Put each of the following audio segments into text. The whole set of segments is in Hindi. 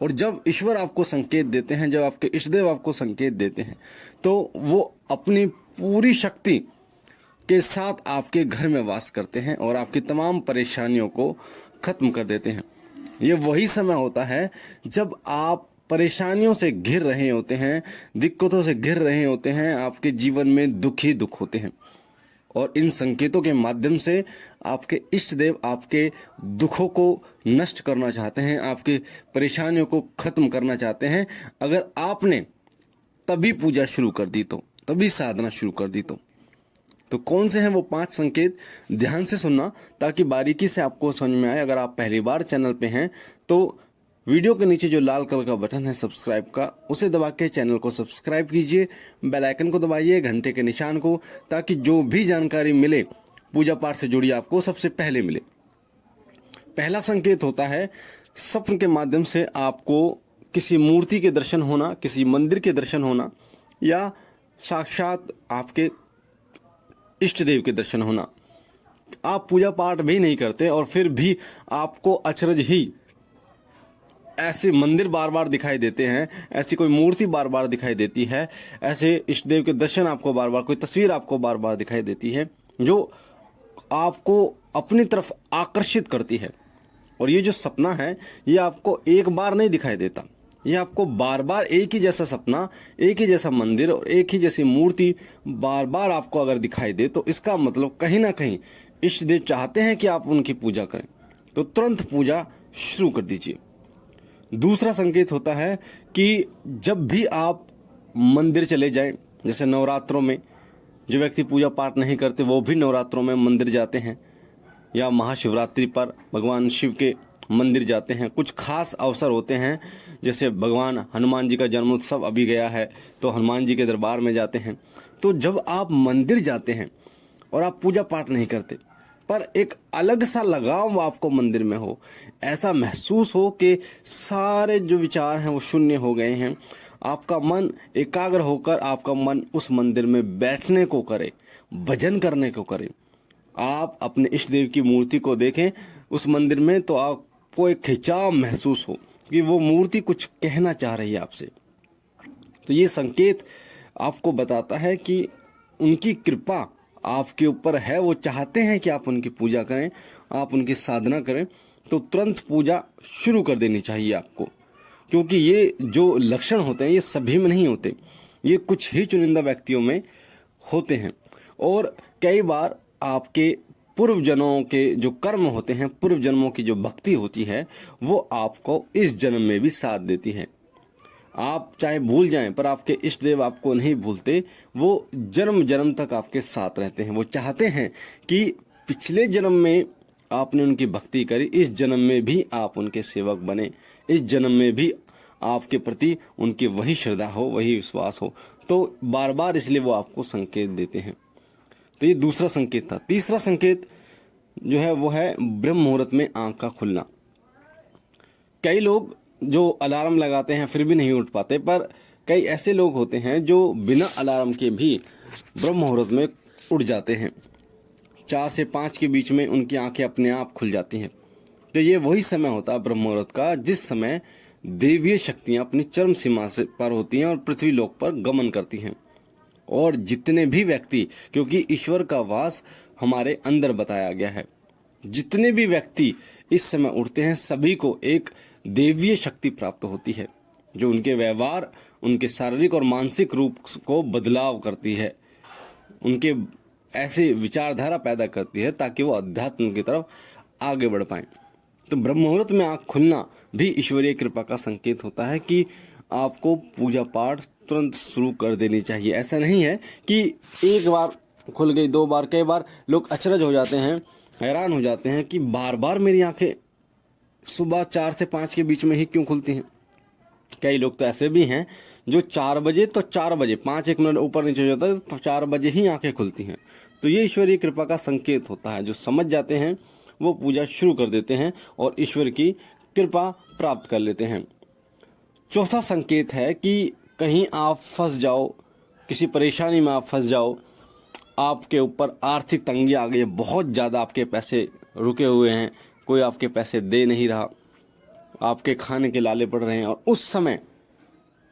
और जब ईश्वर आपको संकेत देते हैं, जब आपके इष्टदेव आपको संकेत देते हैं, तो वो अपनी पूरी शक्ति के साथ आपके घर में वास करते हैं और आपकी तमाम परेशानियों को खत्म कर देते हैं। ये वही समय होता है जब आप परेशानियों से घिर रहे होते हैं, दिक्कतों से घिर रहे होते हैं, आपके जीवन में दुख ही दुख होते हैं। और इन संकेतों के माध्यम से आपके इष्ट देव आपके दुखों को नष्ट करना चाहते हैं, आपकी परेशानियों को खत्म करना चाहते हैं। अगर आपने तभी पूजा शुरू कर दी तो, तभी साधना शुरू कर दी तो कौन से हैं वो 5 संकेत, ध्यान से सुनना ताकि बारीकी से आपको समझ में आए। अगर आप पहली बार चैनल पे हैं तो वीडियो के नीचे जो लाल कलर का बटन है सब्सक्राइब का, उसे दबा के चैनल को सब्सक्राइब कीजिए, बेल आइकन को दबाइए, घंटे के निशान को, ताकि जो भी जानकारी मिले पूजा पाठ से जुड़ी आपको सबसे पहले मिले। पहला संकेत होता है स्वप्न के माध्यम से आपको किसी मूर्ति के दर्शन होना, किसी मंदिर के दर्शन होना, या साक्षात आपके इष्ट देव के दर्शन होना। आप पूजा पाठ भी नहीं करते और फिर भी आपको अचरज ही ऐसे मंदिर बार बार दिखाई देते हैं, ऐसी कोई मूर्ति बार बार दिखाई देती है, ऐसे इष्ट देव के दर्शन आपको बार बार, कोई तस्वीर आपको बार बार दिखाई देती है जो आपको अपनी तरफ आकर्षित करती है। और ये जो सपना है ये आपको एक बार नहीं दिखाई देता, ये आपको बार बार एक ही जैसा सपना, एक ही जैसा मंदिर और एक ही जैसी मूर्ति बार बार आपको अगर दिखाई दे तो इसका मतलब कहीं ना कहीं इष्ट देव चाहते हैं कि आप उनकी पूजा करें, तो तुरंत पूजा शुरू कर दीजिए। दूसरा संकेत होता है कि जब भी आप मंदिर चले जाएं, जैसे नवरात्रों में जो व्यक्ति पूजा पाठ नहीं करते वो भी नवरात्रों में मंदिर जाते हैं, या महाशिवरात्रि पर भगवान शिव के मंदिर जाते हैं। कुछ खास अवसर होते हैं, जैसे भगवान हनुमान जी का जन्मोत्सव अभी गया है तो हनुमान जी के दरबार में जाते हैं। तो जब आप मंदिर जाते हैं और आप पूजा पाठ नहीं करते पर एक अलग सा लगाव आपको मंदिर में हो, ऐसा महसूस हो कि सारे जो विचार हैं वो शून्य हो गए हैं, आपका मन एकाग्र होकर आपका मन उस मंदिर में बैठने को करे, भजन करने को करे, आप अपने इष्ट देव की मूर्ति को देखें उस मंदिर में, तो आपको एक खिंचाव महसूस हो कि वो मूर्ति कुछ कहना चाह रही है आपसे। तो ये संकेत आपको बताता है कि उनकी कृपा आपके ऊपर है, वो चाहते हैं कि आप उनकी पूजा करें, आप उनकी साधना करें। तो तुरंत पूजा शुरू कर देनी चाहिए आपको, क्योंकि ये जो लक्षण होते हैं ये सभी में नहीं होते, ये कुछ ही चुनिंदा व्यक्तियों में होते हैं। और कई बार आपके पूर्व जन्मों के जो कर्म होते हैं, पूर्व जन्मों की जो भक्ति होती है वो आपको इस जन्म में भी साथ देती है। आप चाहे भूल जाएं पर आपके इष्ट देव आपको नहीं भूलते, वो जन्म जन्म तक आपके साथ रहते हैं। वो चाहते हैं कि पिछले जन्म में आपने उनकी भक्ति करी, इस जन्म में भी आप उनके सेवक बने, इस जन्म में भी आपके प्रति उनकी वही श्रद्धा हो, वही विश्वास हो। तो बार बार इसलिए वो आपको संकेत देते हैं। तो ये दूसरा संकेत था। तीसरा संकेत जो है वो है ब्रह्म मुहूर्त में आंख का खुलना। कई लोग जो अलार्म लगाते हैं फिर भी नहीं उठ पाते, पर कई ऐसे लोग होते हैं जो बिना अलार्म के भी ब्रह्म मुहूर्त में उठ जाते हैं। 4 से 5 के बीच में उनकी आंखें अपने आप खुल जाती हैं। तो ये वही समय होता है ब्रह्म मुहूर्त का जिस समय देवीय शक्तियां अपनी चरम सीमा से पर होती हैं और पृथ्वी लोक पर गमन करती हैं। और जितने भी व्यक्ति, क्योंकि ईश्वर का वास हमारे अंदर बताया गया है, जितने भी व्यक्ति इस समय उठते हैं सभी को एक देवीय शक्ति प्राप्त होती है जो उनके व्यवहार, उनके शारीरिक और मानसिक रूप को बदलाव करती है, उनके ऐसे विचारधारा पैदा करती है ताकि वो अध्यात्म की तरफ आगे बढ़ पाएं। तो ब्रह्म मुहूर्त में आँख खुलना भी ईश्वरीय कृपा का संकेत होता है कि आपको पूजा पाठ तुरंत शुरू कर देनी चाहिए। ऐसा नहीं है कि एक बार खुल गई, 2 बार, कई बार लोग अचरज हो जाते हैं, हैरान हो जाते हैं कि बार बार मेरी आंखें सुबह 4 से 5 के बीच में ही क्यों खुलती हैं। कई लोग तो ऐसे भी हैं जो 4 बजे तो 4 बजे 5-1 मिनट ऊपर नीचे हो जाता है तो 4 बजे ही आंखें खुलती हैं। तो ये ईश्वरीय कृपा का संकेत होता है। जो समझ जाते हैं वो पूजा शुरू कर देते हैं और ईश्वर की कृपा प्राप्त कर लेते हैं। चौथा संकेत है कि कहीं आप फंस जाओ, किसी परेशानी में आप फंस जाओ, आपके ऊपर आर्थिक तंगी आ गई है, बहुत ज़्यादा आपके पैसे रुके हुए हैं, कोई आपके पैसे दे नहीं रहा, आपके खाने के लाले पड़ रहे हैं और उस समय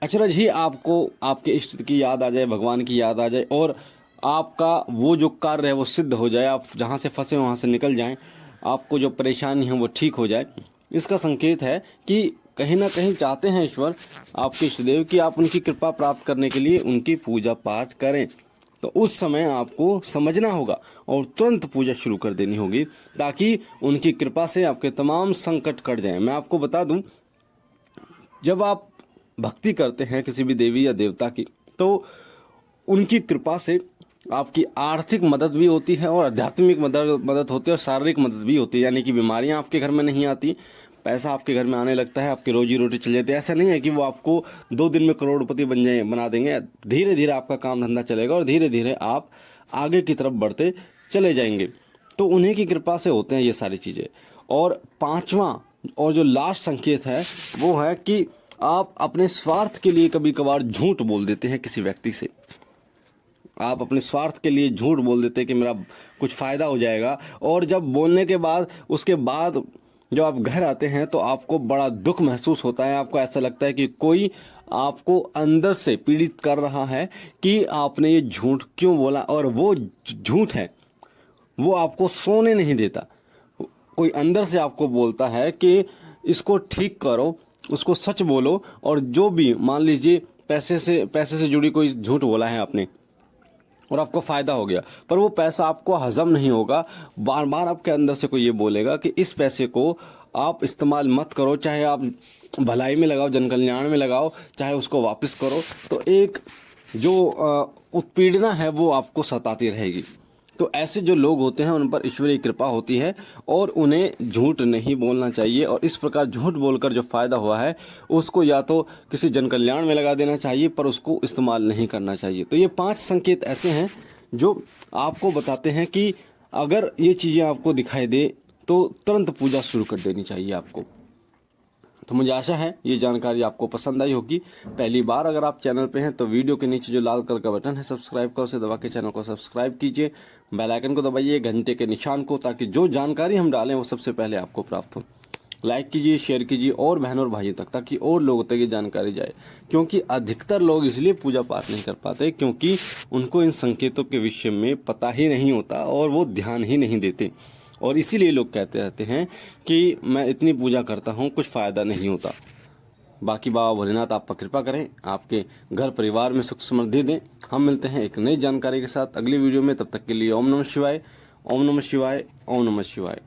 अचरज ही आपको आपके इष्ट की याद आ जाए, भगवान की याद आ जाए और आपका वो जो कार्य है वो सिद्ध हो जाए, आप जहाँ से फंसे वहाँ से निकल जाएं, आपको जो परेशानी है वो ठीक हो जाए, इसका संकेत है कि कहीं ना कहीं चाहते हैं ईश्वर, आपके इष्टदेव, कि आप उनकी कृपा प्राप्त करने के लिए उनकी पूजा पाठ करें। तो उस समय आपको समझना होगा और तुरंत पूजा शुरू कर देनी होगी ताकि उनकी कृपा से आपके तमाम संकट कट जाएं। मैं आपको बता दूं, जब आप भक्ति करते हैं किसी भी देवी या देवता की, तो उनकी कृपा से आपकी आर्थिक मदद भी होती है और आध्यात्मिक मदद होती है और शारीरिक मदद भी होती है। यानी कि बीमारियां आपके घर में नहीं आती, पैसा आपके घर में आने लगता है, आपकी रोजी रोटी चल जाती है। ऐसा नहीं है कि वो आपको 2 दिन में करोड़पति बना देंगे। धीरे धीरे आपका काम धंधा चलेगा और धीरे धीरे आप आगे की तरफ बढ़ते चले जाएंगे। तो उन्हीं की कृपा से होते हैं ये सारी चीज़ें। और 5वां और जो लास्ट संकेत है वो है कि आप अपने स्वार्थ के लिए कभी कभार झूठ बोल देते हैं किसी व्यक्ति से। आप अपने स्वार्थ के लिए झूठ बोल देते हैं कि मेरा कुछ फ़ायदा हो जाएगा, और जब बोलने के बाद उसके बाद जब आप घर आते हैं तो आपको बड़ा दुख महसूस होता है। आपको ऐसा लगता है कि कोई आपको अंदर से पीड़ित कर रहा है कि आपने ये झूठ क्यों बोला, और वो झूठ है वो आपको सोने नहीं देता। कोई अंदर से आपको बोलता है कि इसको ठीक करो, उसको सच बोलो, और जो भी मान लीजिए पैसे से जुड़ी कोई झूठ बोला है आपने और आपको फ़ायदा हो गया, पर वो पैसा आपको हजम नहीं होगा। बार बार आपके अंदर से कोई ये बोलेगा कि इस पैसे को आप इस्तेमाल मत करो, चाहे आप भलाई में लगाओ, जन कल्याण में लगाओ, चाहे उसको वापस करो। तो एक जो उत्पीड़ना है वो आपको सताती रहेगी। तो ऐसे जो लोग होते हैं उन पर ईश्वरीय कृपा होती है और उन्हें झूठ नहीं बोलना चाहिए। और इस प्रकार झूठ बोलकर जो फ़ायदा हुआ है उसको या तो किसी जन कल्याण में लगा देना चाहिए, पर उसको इस्तेमाल नहीं करना चाहिए। तो ये 5 संकेत ऐसे हैं जो आपको बताते हैं कि अगर ये चीज़ें आपको दिखाई दे तो तुरंत पूजा शुरू कर देनी चाहिए आपको। तो मुझे आशा है ये जानकारी आपको पसंद आई होगी। पहली बार अगर आप चैनल पे हैं तो वीडियो के नीचे जो लाल कलर का बटन है सब्सक्राइब का, उसे दबा के चैनल को सब्सक्राइब कीजिए, बेल आइकन को दबाइए, घंटे के निशान को, ताकि जो जानकारी हम डालें वो सबसे पहले आपको प्राप्त हो। लाइक कीजिए, शेयर कीजिए और बहनों और भाइयों तक, ताकि और लोगों तक ये जानकारी जाए। क्योंकि अधिकतर लोग इसलिए पूजा पाठ नहीं कर पाते क्योंकि उनको इन संकेतों के विषय में पता ही नहीं होता और वो ध्यान ही नहीं देते, और इसीलिए लोग कहते रहते हैं कि मैं इतनी पूजा करता हूँ कुछ फ़ायदा नहीं होता। बाकी बाबा भोलेनाथ आप पर कृपा करें, आपके घर परिवार में सुख समृद्धि दें। हम मिलते हैं एक नई जानकारी के साथ अगली वीडियो में। तब तक के लिए ओम नमः शिवाय, ओम नमः शिवाय, ओम नमः शिवाय।